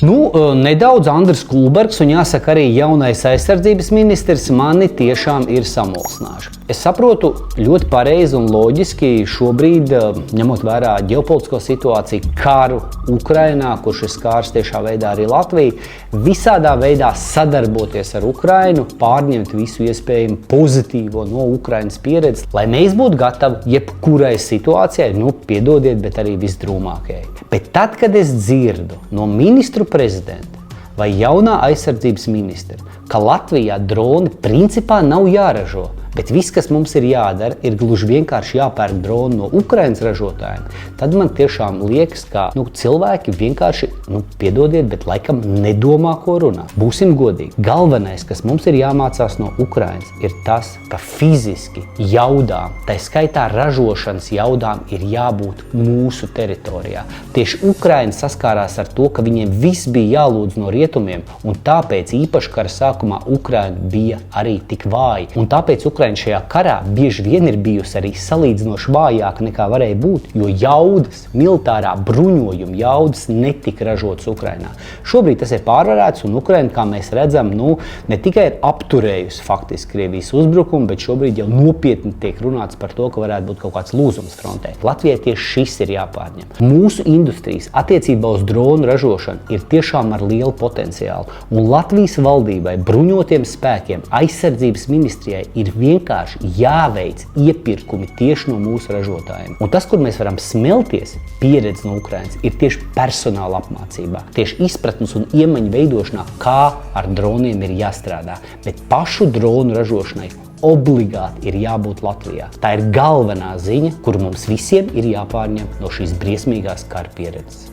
Nedaudz Andris Kulbergs un jāsaka arī jaunais aizsardzības ministrs mani tiešām ir samulsinājuši. Es saprotu ļoti pareizi un loģiski šobrīd, ņemot vērā ģeopolitisko situāciju, karu Ukrainā, kurš ir skārs tiešā veidā arī Latviju, visādā veidā sadarboties ar Ukrainu, pārņemt visu iespējamo pozitīvo no Ukrainas pieredzes, lai mēs būtu gatavi jebkurai situācijai, piedodiet, bet arī visdrūmākajai. Bet tad, kad es dzirdu no ministru prezidenta vai jaunā aizsardzības ministra, ka Latvijā droni principā nav jāražo, bet viss, kas mums ir jādara, ir gluži vienkārši jāpērk droni no Ukrainas ražotājiem, tad man tiešām liekas, ka cilvēki vienkārši, piedodiet, bet laikam nedomā, ko runā. Būsim godīgi. Galvenais, kas mums ir jāmācās no Ukrainas, ir tas, ka fiziski jaudām, tā skaitā ražošanas jaudām, ir jābūt mūsu teritorijā. Tieši Ukraina saskārās ar to, ka viņiem viss bija jālūdz no rietumiem, un tāpēc īpaši kara sākumā Ukraina bija arī tik vāja. Un tāpēc Ukraina šajā karā bieži vien ir bijusi arī salīdzinoši vājāka nekā varēja būt, jo jaudas, militārā bruņojuma jaudas netika ražotas Ukrainā. Šobrīd tas ir pārvarēts, un Ukraina, kā mēs redzam, ne tikai ir apturējusi faktiski Krievijas uzbrukumu, bet šobrīd jau nopietni tiek runāts par to, ka varētu būt kaut kāds lūzums frontē. Latvijai tieši šis ir jāpārņem. Mūsu industrijas attiecībā uz dronu ražošanu ir tiešām ar lielu potenciālu, un Latvijas valdībai, bruņotiem spēkiem, aizsardzības ministrijai ir vienkārši jāveic iepirkumi tieši no mūsu ražotājiem. Un tas, kur mēs varam smelties pieredzi no Ukrainas, ir tieši personāla apmācībā, tieši izpratnes un iemaņu veidošanā, kā ar droniem ir jāstrādā. Bet pašu dronu ražošanai obligāti ir jābūt Latvijā. Tā ir galvenā ziņa, kuru mums visiem ir jāpārņem no šīs briesmīgās kara pieredzes.